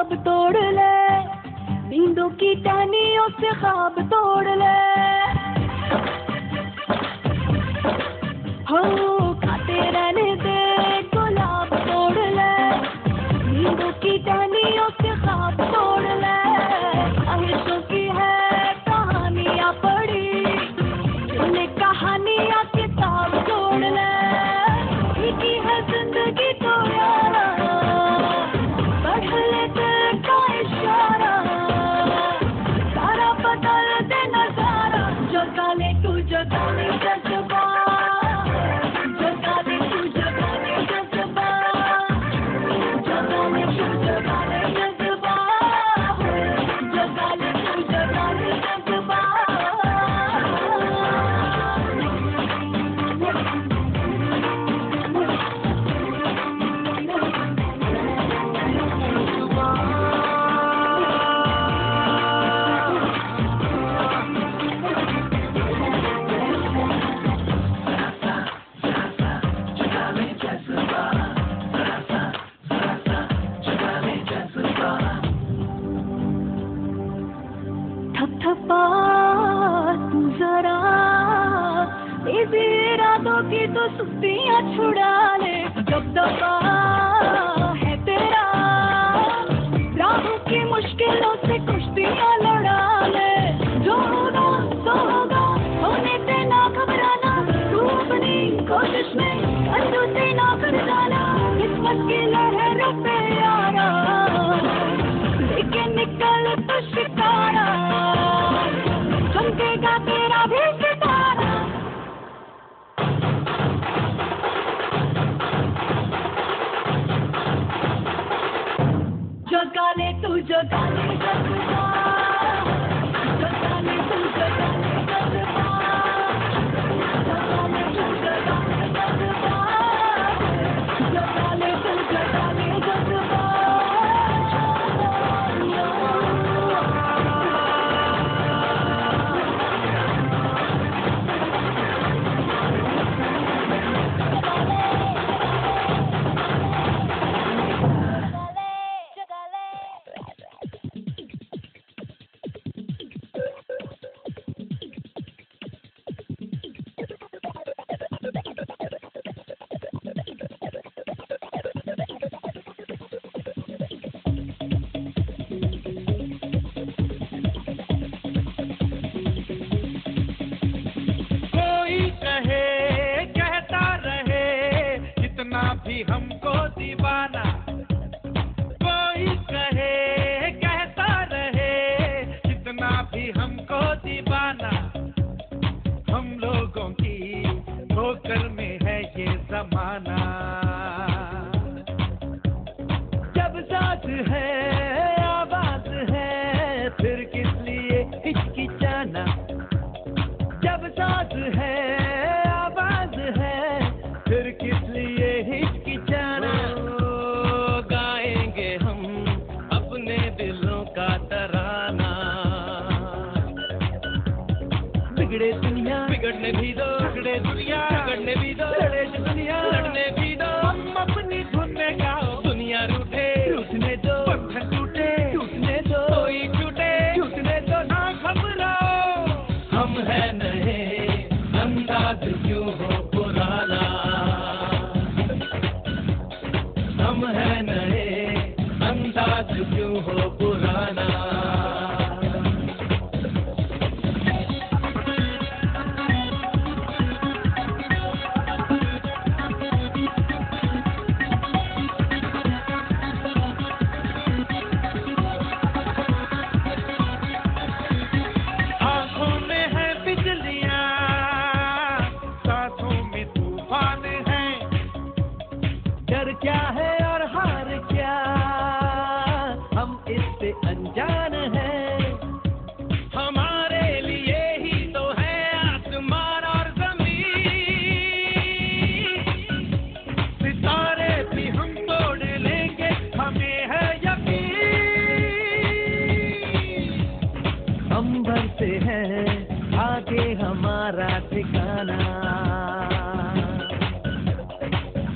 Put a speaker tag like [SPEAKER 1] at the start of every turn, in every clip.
[SPEAKER 1] ख्वाब तोड़ ले, नींदों की टहनियों से ख्वाब तोड़ ले। हो खाते रहने दे गुलाब तोड़ ले, नींदों की टहनियों से ख्वाब तोड़ ले। ख्वाहिशों की है कहानियां पड़ी, तुमने कहानियां किताब तोड़ ले। लिखी है जिंदगी तो यारा, पढ़ ले दिल का इशारा, सारा बदल दे नजारा। जगा ले तू जगा ले जज्बा, जगा ले तू जगा ले जज्बा, जगा ले तू जगा ले जज्बा, जगा ले तू जगा ले जज्बा। थपथपा तू जरा, तेज इरादों की तो सुस्तियाँ छुड़ा ले। दबदबा है तेरा, राहों की मुश्किलों से कुश्तियाँ लड़ा ले। जो होगा तो होगा, होने से ना घबराना, तू अपनी कोशिश में अंधों से ना कर जाना। किस्मत की लहरों पे यारा, लेके निकल तो शिकारा, चमकेगा तेरा भी सितारा। जगा ले तू जगा ले जज्बा, जगा ले तू जगा ले जज्बा, जगा ले तू जगा ले जज्बा, जगा ले तू जगा ले जज्बा।
[SPEAKER 2] भी हमको दीवाना, कोई कहे कहता रहे कितना भी हमको दीवाना। हम लोगों की ठोकर में है ये जमाना। जब साथ है आवाज है, फिर किस लिए हिचकिचाना। जब साथ है आवाज है, फिर किस लिए हिचकिचाना। गाएंगे हम अपने दिलों का तराना। बिगड़े दुनिया बिगड़ने भी दो, बिगड़े दुनिया बिगड़ने भी दो, लड़े दुनिया लड़ने भी दो। हम अपनी धुन में गाओ, दुनिया रूठे रूठने दो, बंधन टूटे टूटने दो, कोई टूटे टूटने दो, ना घबराओ। हम है नए, अंदाज क्यों हो पुराना। हम है नए, अंदाज क्यों हो पुराना। आँखों में है बिजलियाँ, सांसों में तूफान है। डर क्या है और हार क्या, हम इससे अनजान हैं। हमारे लिए ही तो है आसमान और जमीन। सितारे भी हम तोड़ लेंगे, हमें है यकीन। अंबर से है आगे हमारा ठिकाना।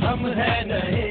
[SPEAKER 2] हम है नए,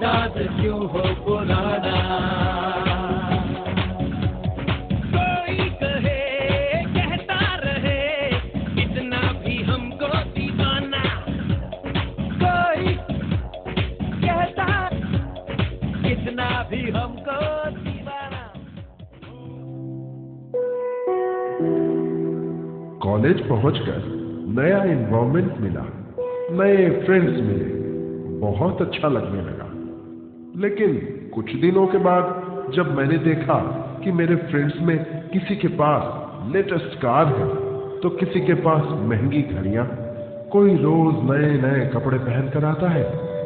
[SPEAKER 2] याद क्यों हो पुराना। कोई कहे कहता रहे कितना भी हमको दीवाना, कोई कहता कितना भी हमको दीवाना।
[SPEAKER 3] कॉलेज पहुंचकर नया एनवायरनमेंट मिला, नए फ्रेंड्स मिले, बहुत अच्छा लगने लगा। लेकिन कुछ दिनों के बाद जब मैंने देखा कि मेरे फ्रेंड्स में किसी के पास लेटेस्ट कार है तो किसी के पास महंगी घड़ियां, कोई रोज नए नए कपड़े पहन कर आता है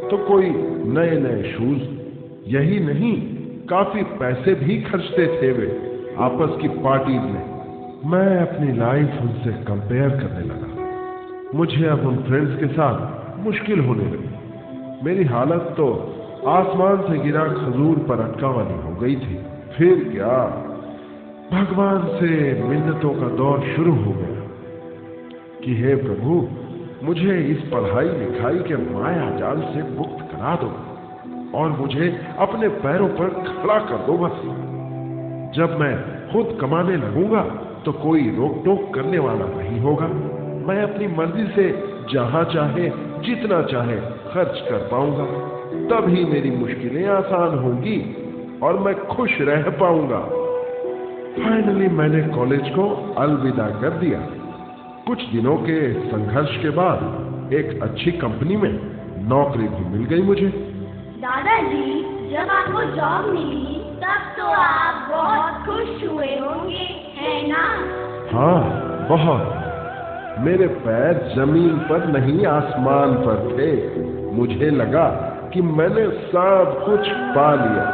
[SPEAKER 3] तो कोई नए नए शूज, यही नहीं काफी पैसे भी खर्चते थे वे आपस की पार्टीज में। मैं अपनी लाइफ उनसे कंपेयर करने लगा। मुझे अब उन फ्रेंड्स के साथ मुश्किल होने लगी। मेरी हालत तो आसमान से गिरा खजूर पर अटका वाली हो गई थी। फिर क्या, भगवान से मिन्नतों का दौर शुरू हो गया कि हे प्रभु, मुझे इस पढ़ाई लिखाई के माया जाल से मुक्त करा दो और मुझे अपने पैरों पर खड़ा कर दो बस। जब मैं खुद कमाने लगूंगा तो कोई रोक टोक करने वाला नहीं होगा। मैं अपनी मर्जी से जहां चाहे जितना चाहे खर्च कर पाऊंगा। तभी मेरी मुश्किलें आसान होंगी और मैं खुश रह पाऊंगा। फाइनली मैंने कॉलेज को अलविदा कर दिया। कुछ दिनों के संघर्ष के बाद एक अच्छी कंपनी में नौकरी भी मिल गई मुझे।
[SPEAKER 1] दादाजी, जब आपको जॉब मिली तब तो आप बहुत खुश हुए होंगे, है ना?
[SPEAKER 3] हाँ, बहुत। मेरे पैर जमीन पर नहीं आसमान पर थे। मुझे लगा कि मैंने सब कुछ पा लिया।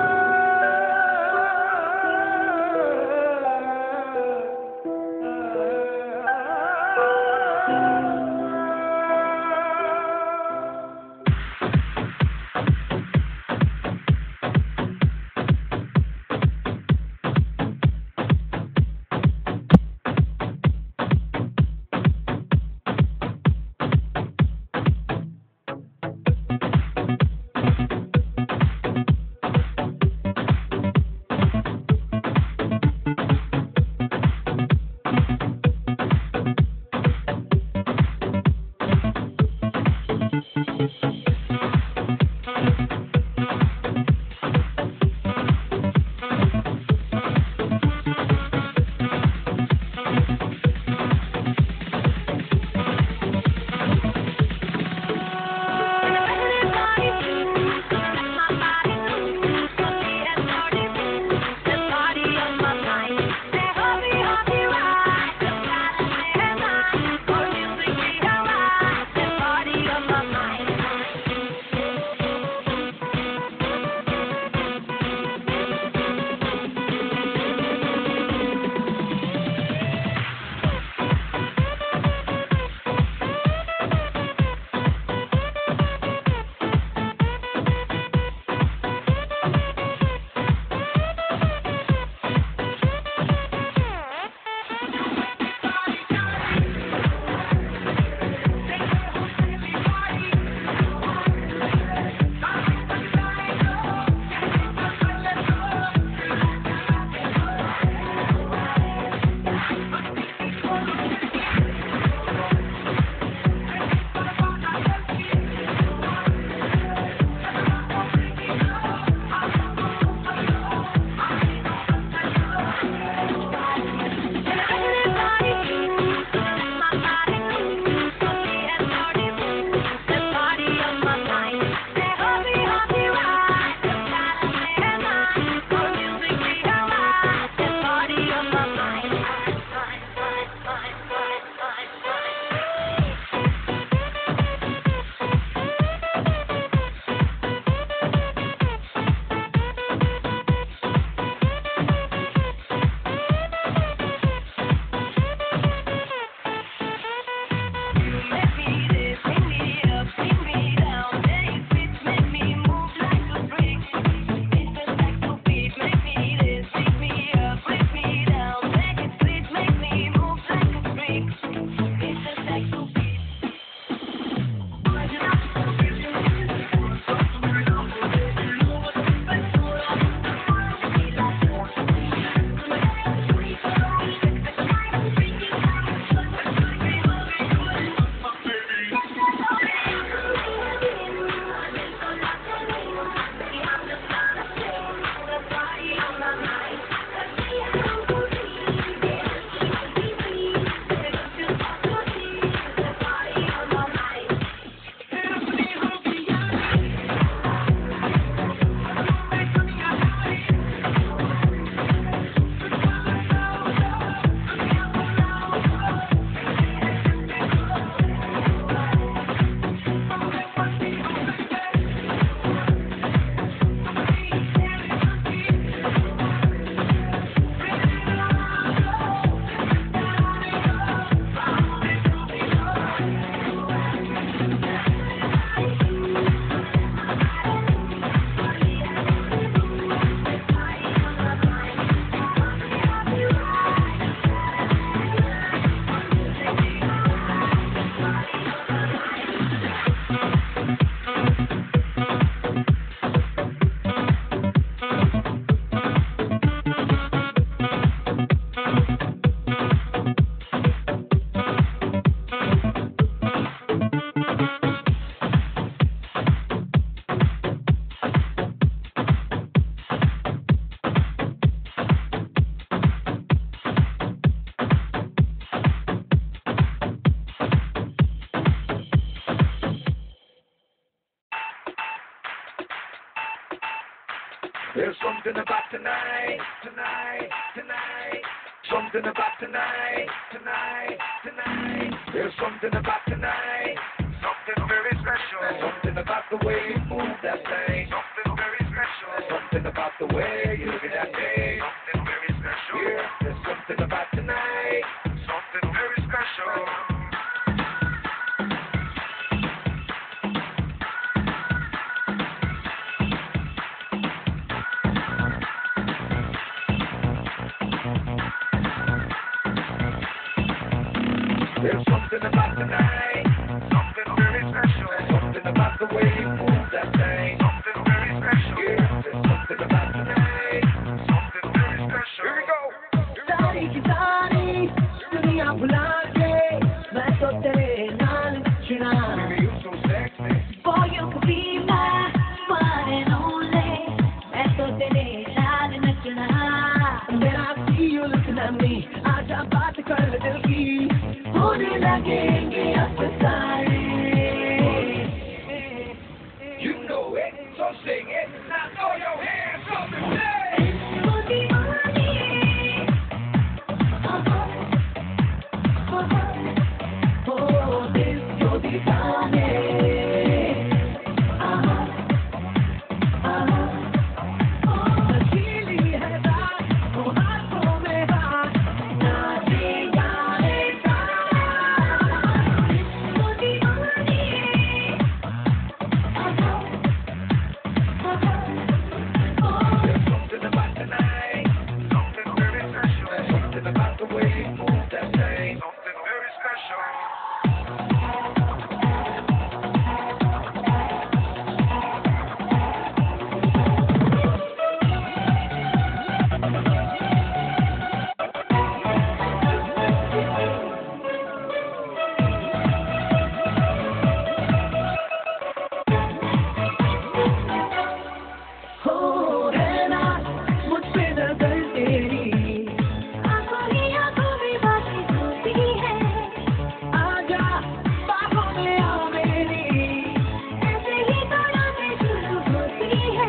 [SPEAKER 2] There's something about tonight, tonight, tonight. Something about tonight, tonight, tonight. There's something about tonight. Something very special. There's something about the way you move that thing. Something very special. There's something about the way you look at that thing. Something very special. Yeah, there's something about tonight. Something very special. There's something about tonight, something very special. There's something about the way you move that thing, something very special. Yeah, there's something about tonight, something very special. Here we go.
[SPEAKER 1] सारी की सारी दुनिया भुला के मैं तो तेरे नाल नचना.
[SPEAKER 2] Baby, you so sexy.
[SPEAKER 1] Boy, you could be my one and only. मैं तो तेरे नाल नचना. When I see you looking at me, आजा बात कर दिल की. होने लगेंगे अफसाने.
[SPEAKER 2] You know it, so sing it. Now throw your hands up and say.
[SPEAKER 1] इसको दीवानी. Oh, इसको दीवाने. नशीली है रात, वो हाथों में हाथ, नाचे गाए साथ. इसको दीवानी.
[SPEAKER 2] There's something about tonight, something very special. There's something about the way you move that thing, something very special.
[SPEAKER 1] हो रहना मुझ पे नजर तेरी. आंखों ही आंखों में बातें होती है. आजा बाहों में आ मेरी. ऐसे ही दौड़ाने शुरू होती है.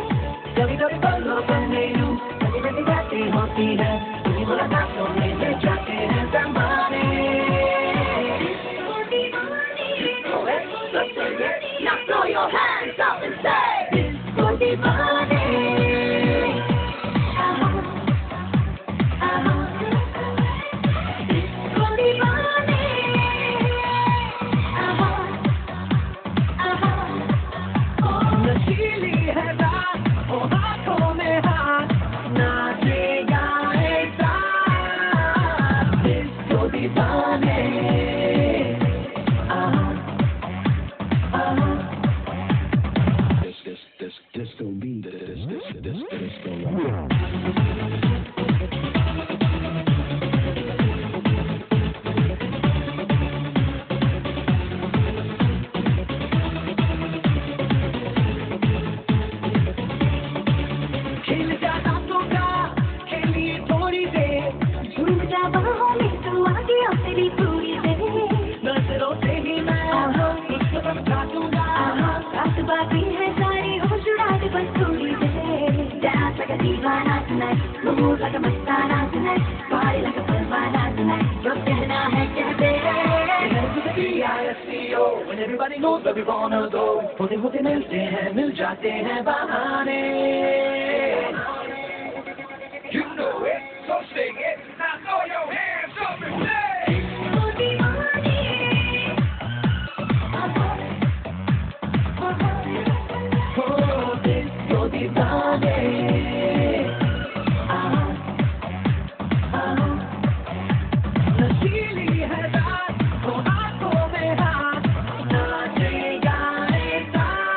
[SPEAKER 1] कभी कभी पलों पर मेनू, कभी कभी बातें होती है. कभी मुलाकातों में ले जाते हैं ज़माने. इसको दीवानी. Now throw your hands up and say, इसको दीवानी. इसको दीवानी. नशीली है रात, वो हाथों में हाथ, नाचे गाए साथ. इसको दीवानी.
[SPEAKER 2] This don't mean this don't rock.
[SPEAKER 1] खेल जा रातों का, खेलिए थोड़ी देर. झूम जा बाहों में, तू आगे आ तेरी पूरी देर. नजरों से ही मैं तुझको समझा दूंगा. रात बाकी है सारी, होश उड़ा दे बस थोड़ी देर. Dance like a divana tonight, move like a mastana tonight, party like a Parwana tonight. जो कहना है कह दे.
[SPEAKER 2] To the B-I-S-C-O, when everybody knows where we wanna go. होते होते मिलते हैं, मिल जाते हैं बहाने. You know it, so sing it. Now throw your hands up and say.
[SPEAKER 1] इसको दीवानी.
[SPEAKER 2] Oh,
[SPEAKER 1] इसको दीवानी. नशीली है रात, वो हाथों में हाथ, नाचे गाए साथ.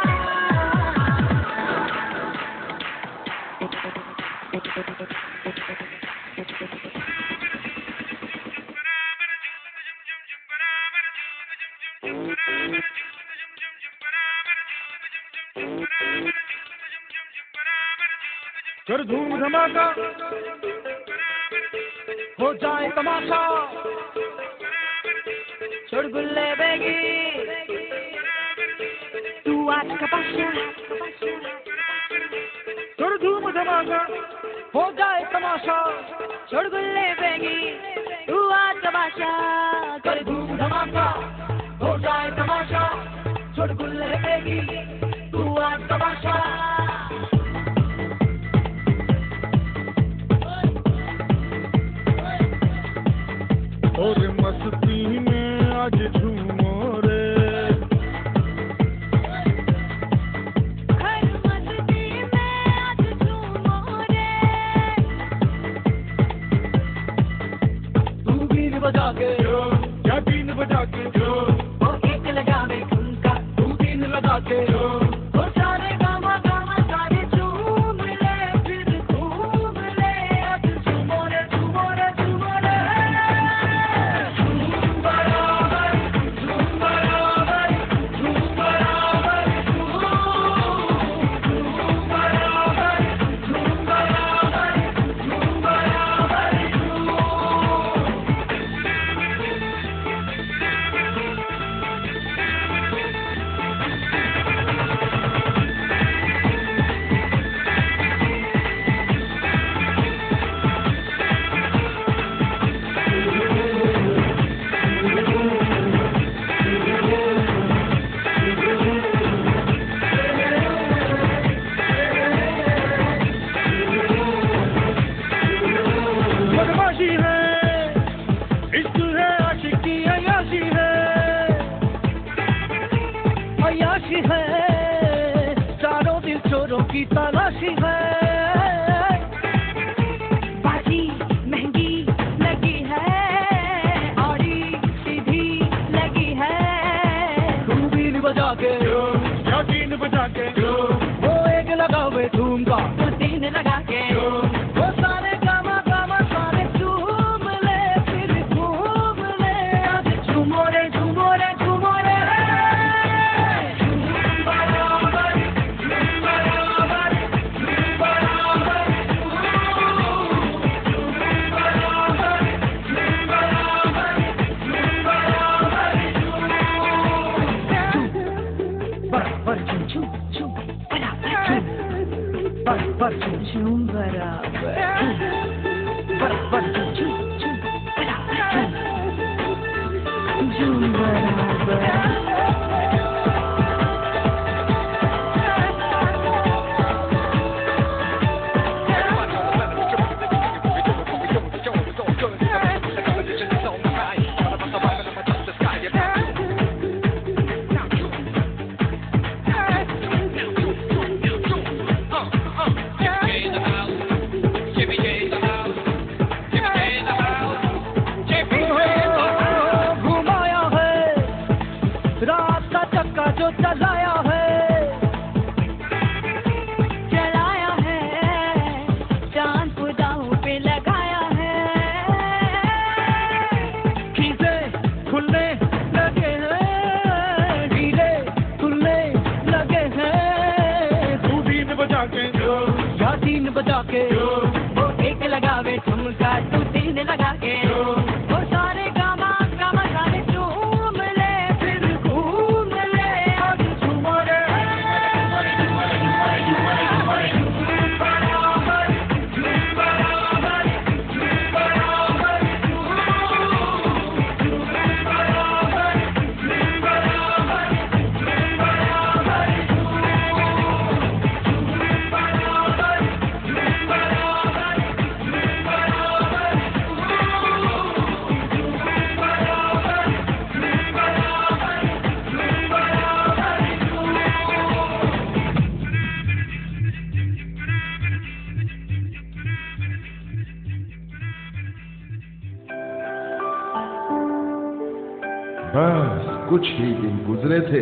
[SPEAKER 2] कर धूम धमाका, हो जाए तमाशा.
[SPEAKER 1] चुड़गुल्ले बेगी, तू आज का बादशाह.
[SPEAKER 2] कर धूम धमाका. तमाशा,
[SPEAKER 1] छोड़ गुल्ले बेगी तू आ तमाशा
[SPEAKER 2] कर धूम धमाका, हो जाए तमाशा, छोड़ गुल्ले बेगी तू आ तमाशा। और मस्ती में आज झूमो रे,
[SPEAKER 1] हर मस्ती में आज झूमो रे।
[SPEAKER 2] तू बीन बजा के या बीन बजा के
[SPEAKER 1] वो एक लगावे ठुमका,
[SPEAKER 2] तू बीन लगा के
[SPEAKER 1] वो सारे गामा गामा सारे झूम ले, फिर घूम ले, आज झूमो रे झूमो रे झूमो रे।
[SPEAKER 2] झूम बराबर, झूम बराबर, झूम बराबर, झूम बराबर, झूम बराबर, झूम बराबर, झूम। बदमाशी है, इश्क है, आशिकी अय्याशी है,
[SPEAKER 1] अय्याशी है, चारों दिल चोरों की तलाशी है। बाजी महंगी लगी है, आड़ी सीधी लगी है।
[SPEAKER 2] तू बीन बजा के या बीन बजा के
[SPEAKER 1] वो एक लगावे धूम का, तो तीन लगा के वो सारे गामा गामा सारे झूम ले, फिर घूम ले, आज झूमो रे झूमो रे झूमो रे।
[SPEAKER 2] झूम बराबर, झूम बराबर, झूम बराबर, झूम बराबर, झूम बराबर, झूम बराबर,
[SPEAKER 1] बराबर झूम झूम झूम बराबर झूम, बराबर झूम झूम बराबर, बराबर झूम झूम झूम बराबर झूम, झूम बराबर। घुमाया है रात का चक्का जो चलाया है, चलाया है चांद को दांव पे लगाया है। खीसे खुलने लगे हैं, हीरे खुलने लगे हैं।
[SPEAKER 2] तू बीन बजा के
[SPEAKER 1] या तीन बजा के वो एक लगावे ठुमका, तू तीन लगा के वो सारे गामा गामा सारे झूम ले, फिर घूम ले, आज झूमो रे।
[SPEAKER 3] बस कुछ ही दिन गुजरे थे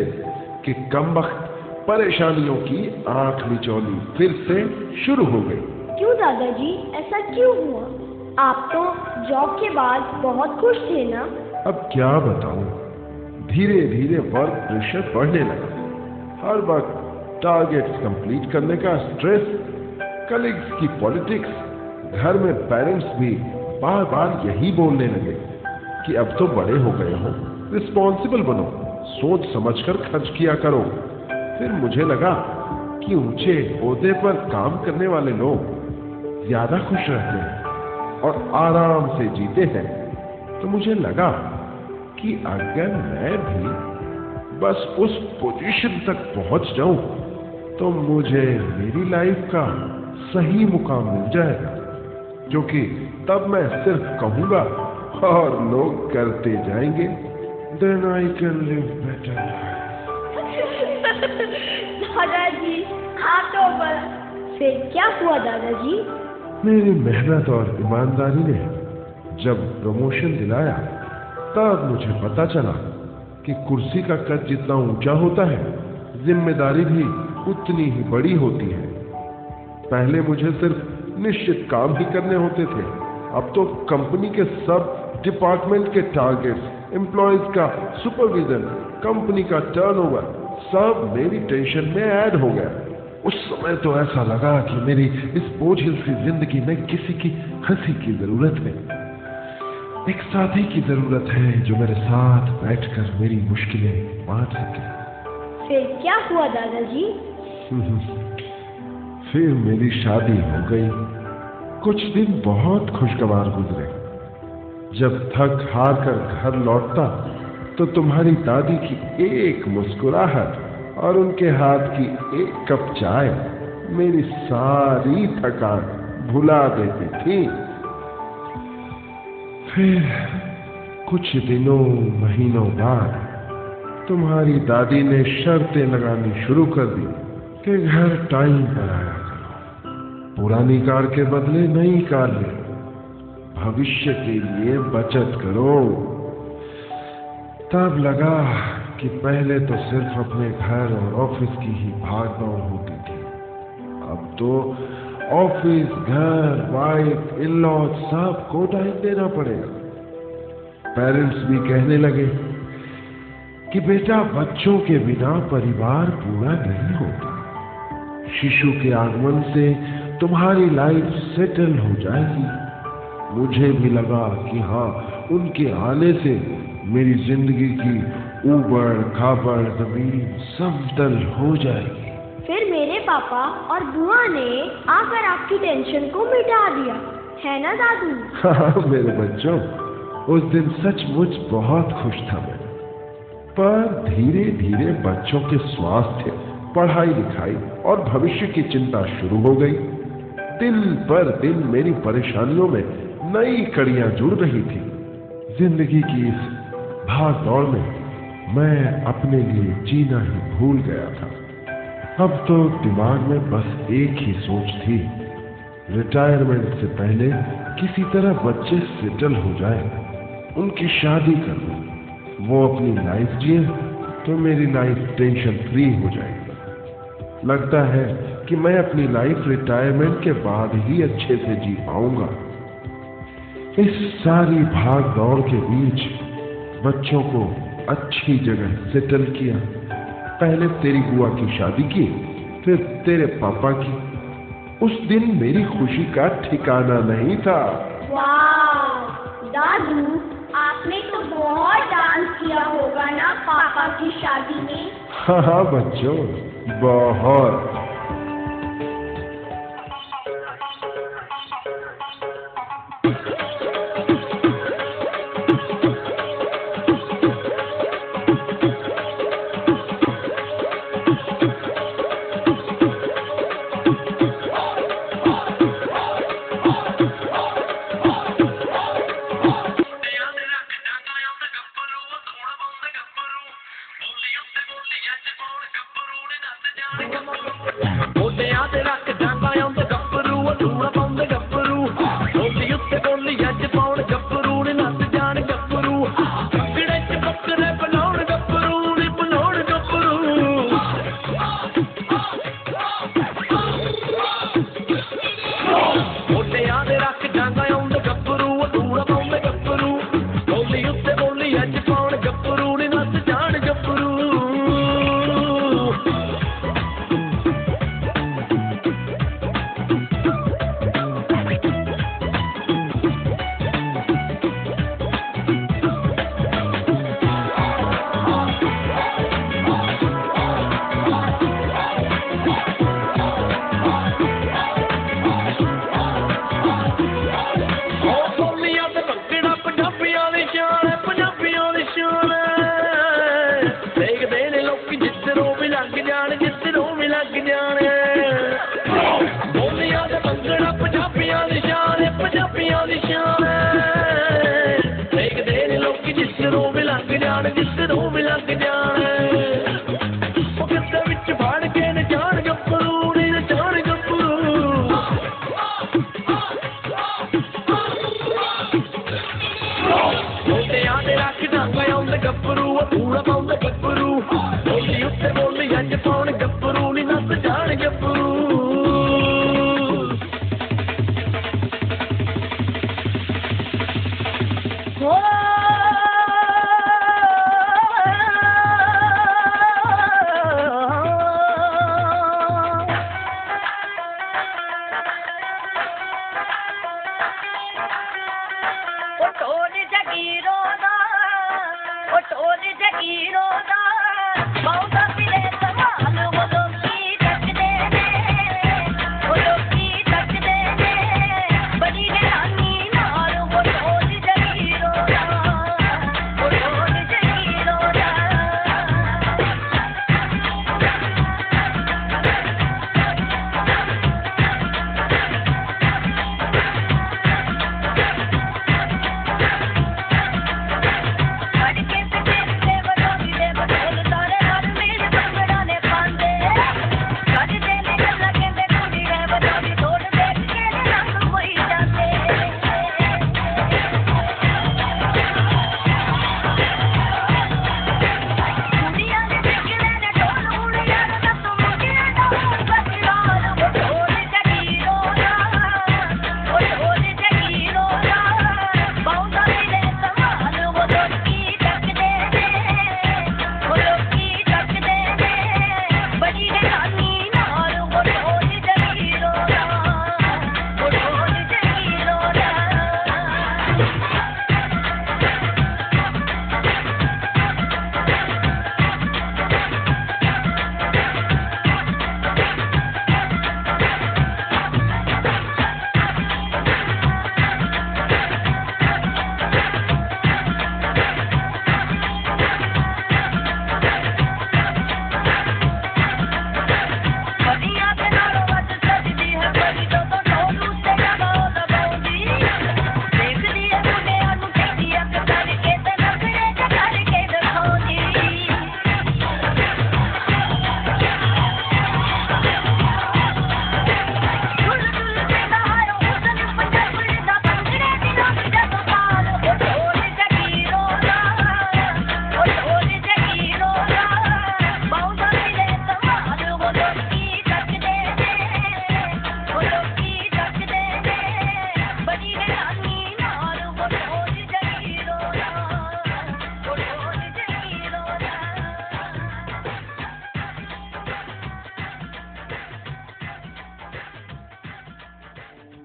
[SPEAKER 3] कि कमबख्त परेशानियों की आंख मिचौली फिर से शुरू हो गई।
[SPEAKER 4] क्यों दादाजी, ऐसा क्यों हुआ? आप तो जॉब के बाद बहुत खुश थे ना?
[SPEAKER 3] अब क्या बताऊं, धीरे धीरे वर्क प्रेशर बढ़ने लगा। हर वक्त टारगेट्स कंप्लीट करने का स्ट्रेस, कलीग्स की पॉलिटिक्स, घर में पेरेंट्स भी बार बार यही बोलने लगे कि अब तो बड़े हो गए हो, रिस्पॉन्सिबल बनो, सोच समझकर खर्च किया करो। फिर मुझे लगा कि ऊंचे ओहदे पर काम करने वाले लोग ज्यादा खुश रहते हैं, और आराम से जीते हैं, तो मुझे लगा कि अगर मैं भी बस उस पोजीशन तक पहुंच जाऊं तो मुझे मेरी लाइफ का सही मुकाम मिल जाएगा, जो कि तब मैं सिर्फ कहूंगा और लोग करते जाएंगे। Then I can live better life.
[SPEAKER 4] दादाजी आप तो फिर क्या हुआ दादाजी?
[SPEAKER 3] मेरी मेहनत और ईमानदारी ने जब प्रमोशन दिलाया, तब मुझे पता चला कि कुर्सी का कद जितना ऊंचा होता है, जिम्मेदारी भी उतनी ही बड़ी होती है। पहले मुझे सिर्फ निश्चित काम ही करने होते थे, अब तो कंपनी के सब डिपार्टमेंट के टारगेट्स, एम्प्लॉयज का सुपरविजन, कंपनी का टर्नओवर सब मेरी टेंशन में ऐड हो गया। उस समय तो ऐसा लगा कि मेरी इस बोझिल सी जिंदगी में किसी की हंसी की जरूरत है, एक साथी की जरूरत है जो मेरे साथ बैठकर मेरी मुश्किलें बांट सके।
[SPEAKER 4] फिर क्या हुआ दादाजी?
[SPEAKER 3] फिर मेरी शादी हो गई। कुछ दिन बहुत खुशगवार गुजरे। जब थक हार कर घर लौटता तो तुम्हारी दादी की एक मुस्कुराहट और उनके हाथ की एक कप चाय मेरी सारी थकान भुला देती थी। फिर कुछ दिनों महीनों बाद तुम्हारी दादी ने शर्तें लगानी शुरू कर दी कि घर टाइम पर आया करो, पुरानी कार के बदले नई कार ले, भविष्य के लिए बचत करो। तब लगा कि पहले तो सिर्फ अपने घर और ऑफिस की ही भागदौड़ होती थी, अब तो ऑफिस, घर, वाइफ, इन-लॉज सबको टाइम देना पड़ेगा। पेरेंट्स भी कहने लगे कि बेटा, बच्चों के बिना परिवार पूरा नहीं होता। शिशु के आगमन से तुम्हारी लाइफ सेटल हो जाएगी। मुझे भी लगा कि हाँ, उनके आने से मेरी जिंदगी की ऊबड़ खाबड़ जमीन समतल हो जाएगी।
[SPEAKER 4] फिर मेरे पापा और बुआ ने आकर आपकी टेंशन को मिटा दिया, है ना दादू?
[SPEAKER 3] हाँ मेरे बच्चों, उस दिन सचमुच बहुत खुश था मैं। पर धीरे धीरे बच्चों के स्वास्थ्य, पढ़ाई लिखाई और भविष्य की चिंता शुरू हो गई। दिन पर दिन मेरी परेशानियों में नई कड़ियां जुड़ रही थी। जिंदगी की इस भाग दौड़ में मैं अपने लिए जीना ही भूल गया था। अब तो दिमाग में बस एक ही सोच थी, रिटायरमेंट से पहले किसी तरह बच्चे सेटल हो जाए, उनकी शादी कर दूं, वो अपनी लाइफ जिए तो मेरी लाइफ टेंशन फ्री हो जाएगी। लगता है कि मैं अपनी लाइफ रिटायरमेंट के बाद ही अच्छे से जी पाऊंगा। इस सारी भाग दौड़ के बीच बच्चों को अच्छी जगह सेटल किया। पहले तेरी बुआ की शादी की, फिर तेरे पापा की। उस दिन मेरी खुशी का ठिकाना नहीं था।
[SPEAKER 4] वाह दादू, आपने तो बहुत डांस किया होगा ना पापा की शादी में?
[SPEAKER 3] हाँ बच्चों, बहुत।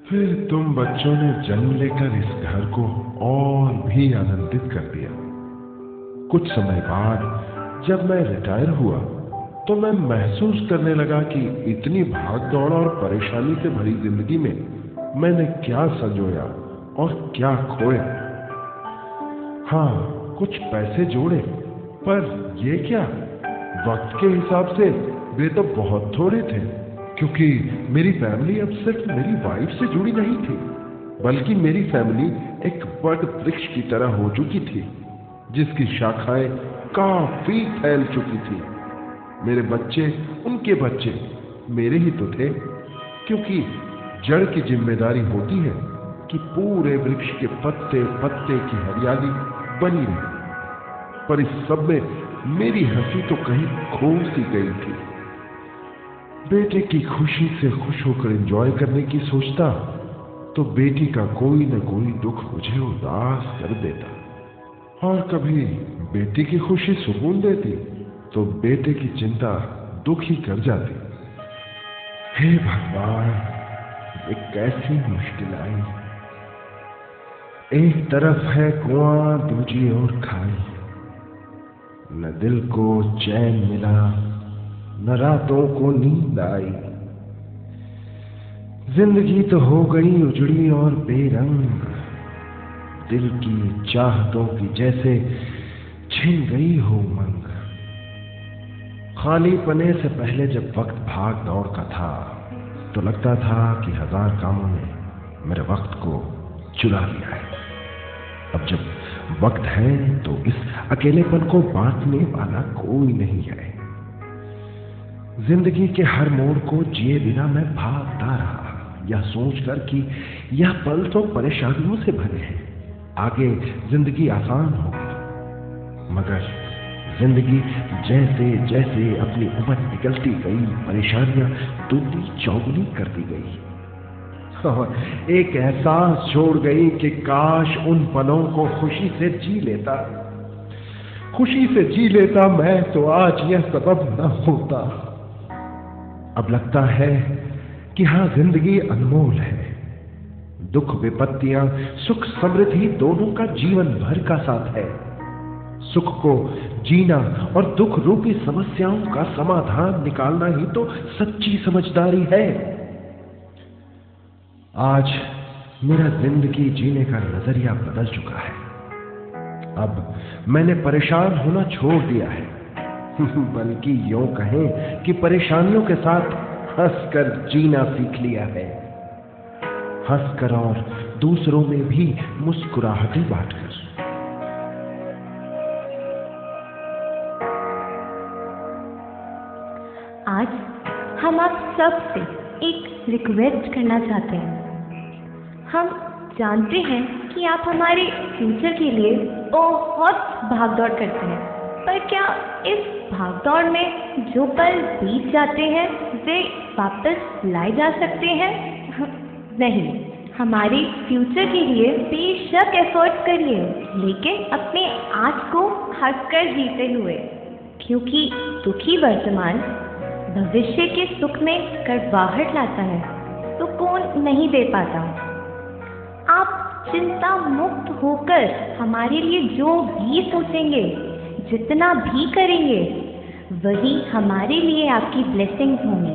[SPEAKER 3] फिर तुम बच्चों ने जन्म लेकर इस घर को और भी आनंदित कर दिया। कुछ समय बाद जब मैं रिटायर हुआ तो मैं महसूस करने लगा कि इतनी भाग दौड़ और परेशानी से भरी जिंदगी में मैंने क्या संजोया और क्या खोया। हाँ, कुछ पैसे जोड़े, पर ये क्या, वक्त के हिसाब से वे तो बहुत थोड़े थे, क्योंकि मेरी फैमिली अब सिर्फ मेरी वाइफ से जुड़ी नहीं थी, बल्कि मेरी फैमिली एक बड़ वृक्ष की तरह हो चुकी थी, जिसकी शाखाएं काफी फैल चुकी थी। मेरे बच्चे, उनके बच्चे मेरे ही तो थे, क्योंकि जड़ की जिम्मेदारी होती है कि पूरे वृक्ष के पत्ते पत्ते की हरियाली बनी रहे। पर इस सब में मेरी हंसी तो कहीं खो सी गई थी। बेटे की खुशी से खुश होकर एंजॉय करने की सोचता तो बेटी का कोई न कोई दुख मुझे उदास कर देता, और कभी बेटी की खुशी सुकून देती तो बेटे की चिंता दुख ही कर जाती। हे भगवान, ये कैसी मुश्किल आई। एक तरफ है कुआं, दूसरी ओर खाई, न दिल को चैन मिला, न रातों को नींद आई। जिंदगी तो हो गई उजड़ी और बेरंग, दिल की चाहतों की जैसे छिन गई हो उमंग। खाली पने से पहले जब वक्त भाग दौड़ का था तो लगता था कि हजार कामों ने मेरे वक्त को चुरा लिया है। अब जब वक्त है तो इस अकेलेपन को बांटने वाला कोई नहीं है। जिंदगी के हर मोड़ को जिए बिना मैं भागता रहा, यह सोचकर कि यह पल तो परेशानियों से भरे हैं, आगे जिंदगी आसान होगी। मगर जिंदगी जैसे जैसे अपनी उम्र निकलती गई, परेशानियां दुगनी चौगुनी करती गई, और एक एहसास छोड़ गई कि काश उन पलों को खुशी से जी लेता। खुशी से जी लेता मैं तो आज यह सबब न होता। अब लगता है कि हाँ, जिंदगी अनमोल है। दुख विपत्तियां, सुख समृद्धि दोनों का जीवन भर का साथ है। सुख को जीना और दुख रूपी समस्याओं का समाधान निकालना ही तो सच्ची समझदारी है। आज मेरा जिंदगी जीने का नजरिया बदल चुका है। अब मैंने परेशान होना छोड़ दिया है, बल्कि यूं कहें कि परेशानियों के साथ हंसकर जीना सीख लिया है। हंसकर और दूसरों में भी मुस्कुराहटें बांटकर।
[SPEAKER 5] आज हम आप सब से एक रिक्वेस्ट करना चाहते हैं। हम जानते हैं कि आप हमारे फ्यूचर के लिए बहुत भागदौड़ करते हैं, पर क्या इस भागदौड़ में जो पल बीत जाते हैं वे वापस लाए जा सकते हैं? नहीं, हमारे फ्यूचर के लिए बेशक एफर्ट्स करिए, लेकिन अपने आज को हंसकर जीते हुए, क्योंकि दुखी वर्तमान भविष्य के सुख में कड़वाहट लाता है तो कौन नहीं दे पाता। आप चिंता मुक्त होकर हमारे लिए जो भी सोचेंगे, जितना भी करेंगे, वही हमारे लिए आपकी ब्लेसिंग्स होंगी।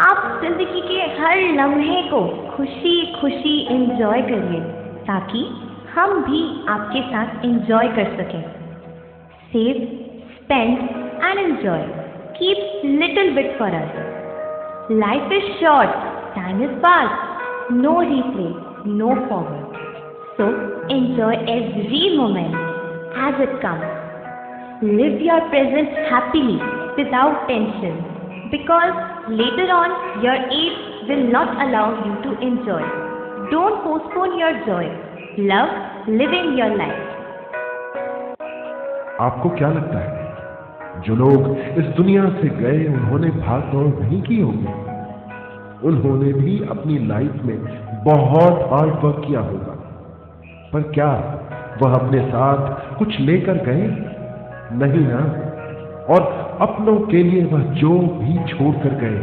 [SPEAKER 5] आप जिंदगी के हर लम्हे को खुशी खुशी एंजॉय करिए, ताकि हम भी आपके साथ एंजॉय कर सकें। Save, spend and enjoy. Keep little bit for us. Life is short, time is fast, no replay, no forward. So enjoy every moment as it comes. Live your present happily without tension, because later on your age will not allow you to enjoy. Don't postpone your joy. Love living your life.
[SPEAKER 3] आपको क्या लगता है, जो लोग इस दुनिया से गए उन्होंने भाग दौड़ नहीं की होगी? उन्होंने भी अपनी लाइफ में बहुत हार्ड वर्क किया होगा, पर क्या वह अपने साथ कुछ लेकर गए? नहीं ना। और अपनों के लिए वह जो भी छोड़कर गए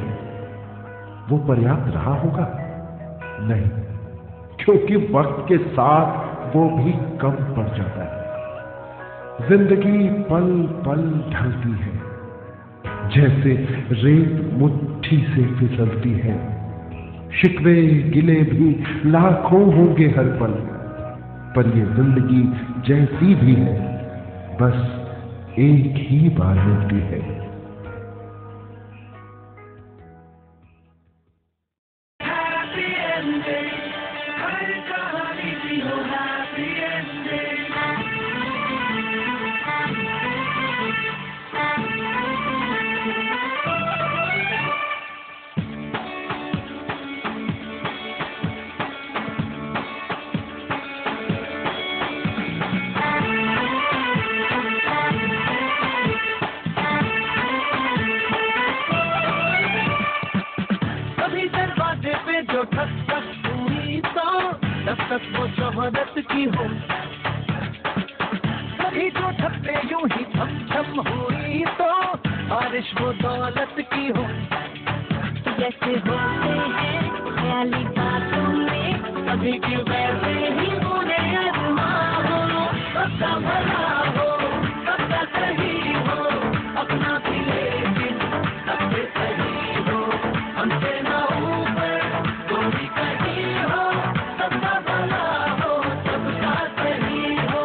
[SPEAKER 3] वो पर्याप्त रहा होगा? नहीं, क्योंकि वक्त के साथ वो भी कम पड़ जाता है। जिंदगी पल पल ढलती है, जैसे रेत मुट्ठी से फिसलती है। शिकवे गिले भी लाखों होंगे हर पल, पर ये जिंदगी जैसी भी है बस एक ही बार मिलती है।
[SPEAKER 2] जो ठक ठक हुई तो तब तक वो शोहरत की हो, कभी जो ठप्पे यूं ही थम थम हुई तो बारिश वो दौलत की हो।
[SPEAKER 1] जैसे होते हैं ख्याली बातों में कभी क्यों वैसे ही बुरे अरमां हो। सबका भला हो, सबका सही हो, अपना भी लेकिन सबसे सही हो। हमसे ना ऊपर कोई कहीं हो, सबका भला हो, सबका सही हो,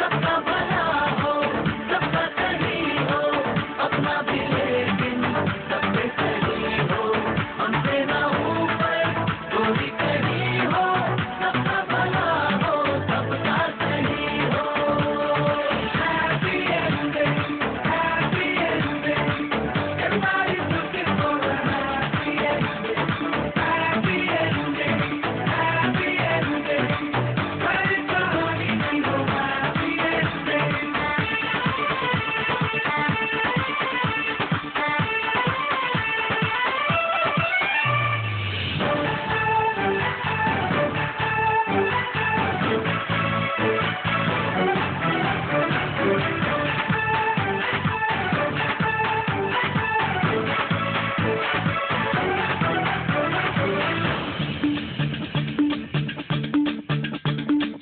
[SPEAKER 1] सबका भला हो, सबका सही हो, अपना भी लेकिन सबसे सही हो। हमसे ना ऊपर कोई कहीं हो, सबका भला हो, सबका सही हो। Happy ending, happy ending, everybody's looking for a happy ending. Happy ending, happy ending, हर कहानी की हो happy ending.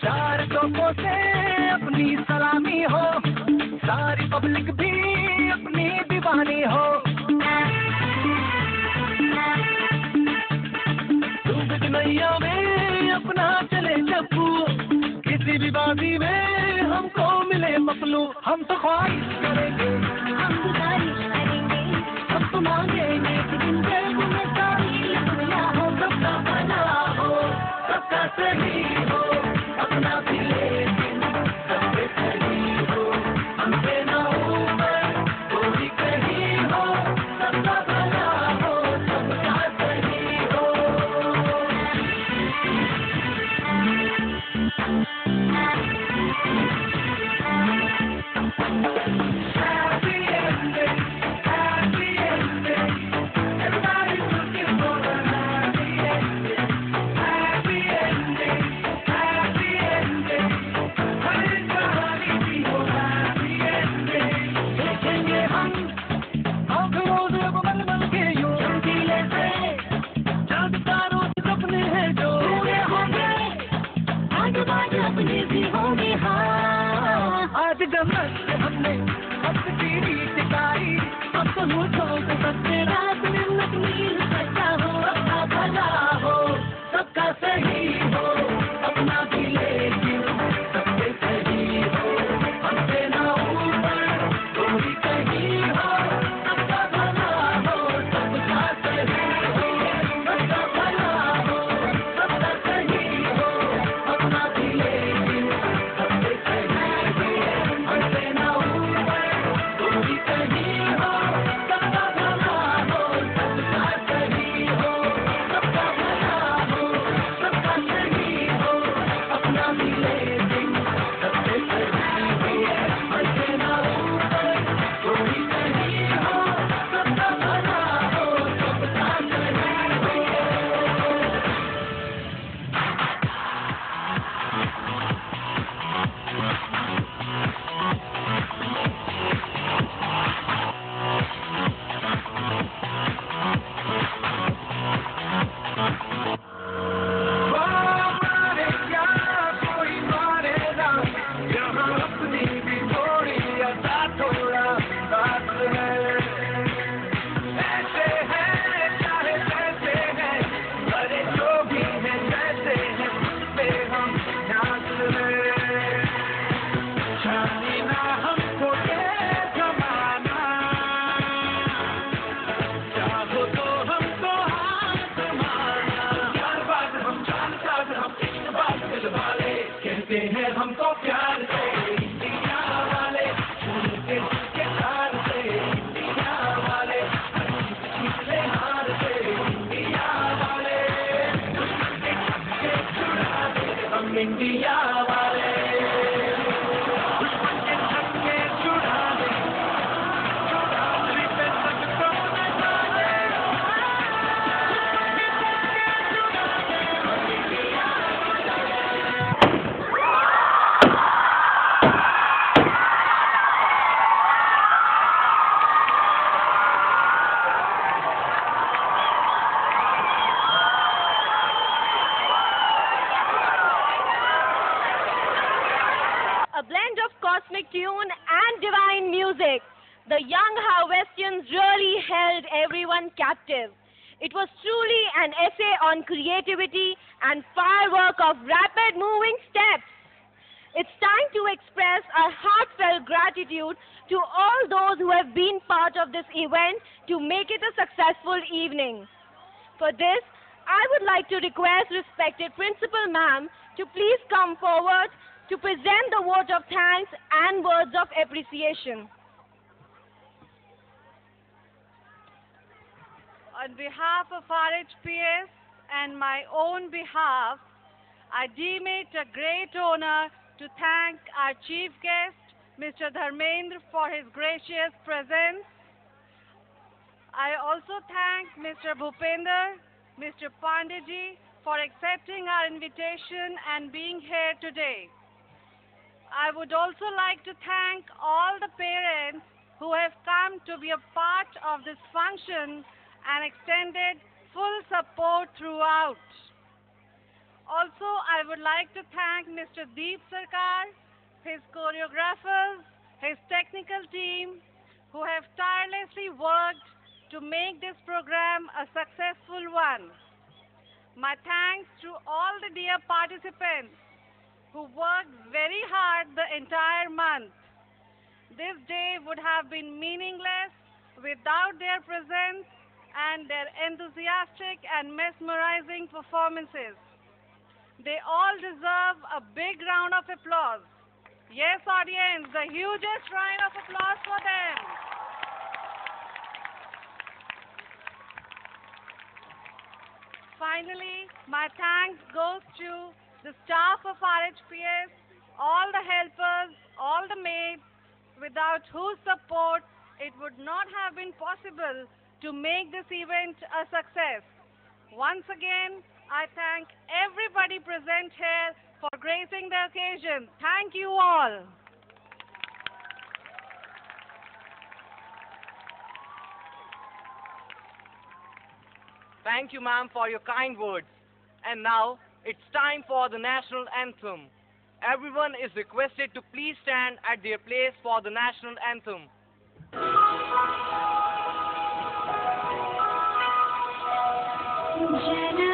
[SPEAKER 1] चार चौकों से अपनी सलामी हो, सारी पब्लिक भी अपनी दीवानी हो। डूब की नैया में अपना चले चप्पू, किसी भी बाजी में हमको मिले मपलू। हम तो ख्वाहिश करेंगे, हम गुजारिश करेंगे, सबको मांगेंगे कि दिन जल्द में सारी दुनिया हो। सबका भला हो, सबका सही हो, अपना भी लेकिन सबसे सही हो। हमसे ना ऊपर कोई कहीं हो, सबका भला हो, सबका सही हो। Happy ending, happy ending, everybody's looking for a happy ending. Happy ending, happy ending, हर कहानी की हो happy ending. देखेंगे हम आँखों से बल बल के यूं चमकीले से, चाँद तारों के सपने हैं जो पूरे होंगे, आज बात अपनी भी होगी। हाँ, आज जन्नत से हमने वक्त की रीत गाई, अब तो मुझो से सबसे रात में नकमील सच्चा हो। सबका भला हो, सबका सही हो, अपना भी लेकिन सबसे सही हो। हमसे ना ऊपर कोई कहीं हो, सबका भला हो, सबका सही हो, सबका भला हो, सबका सही हो, अपना भी लेकिन सबसे सही हो। हमसे ना ऊपर कोई कहीं हो, सबका भला हो,
[SPEAKER 2] को प्यार से इंडिया वाले झूमते झूमते हार से इंडिया वाले पिछले हार से इंडिया वाले छुड़ा दे हम इंडिया वाले दुश्मन के छक्के छुड़ा दे पे सबको नचा दे
[SPEAKER 6] A blend of cosmic tune and divine music, the young Harvestians really held everyone captive. It was truly an essay on creativity and firework of rapid moving steps. It's time to express our heartfelt gratitude to all those who have been part of this event to make it a successful evening. For this, I would like to request respected Principal Ma'am to please come forward to present the vote of thanks and words of appreciation.
[SPEAKER 7] On behalf of RHPS and my own behalf, I deem it a great honor to thank our chief guest, Mr. Dharmendra, for his gracious presence. I also thank Mr. Bhupender, Mr. Pandeyji for accepting our invitation and being here today. I would also like to thank all the parents who have come to be a part of this function and extended full support throughout. Also, I would like to thank Mr. Deep Sarkar, his choreographers, his technical team, who have tirelessly worked to make this program a successful one. My thanks to all the dear participants who worked very hard the entire month. This day would have been meaningless without their presence and their enthusiastic and mesmerizing performances. They all deserve a big round of applause. Yes, audience, the hugest round of applause for them. Finally, my thanks goes to the staff of RHPS, all the helpers, all the maids, without whose support it would not have been possible to make this event a success. Once again, I thank everybody present here for gracing the occasion. Thank you all.
[SPEAKER 8] Thank you, ma'am, for your kind words. And now, it's time for the national anthem. Everyone is requested to please stand at their place for the national anthem.
[SPEAKER 1] जन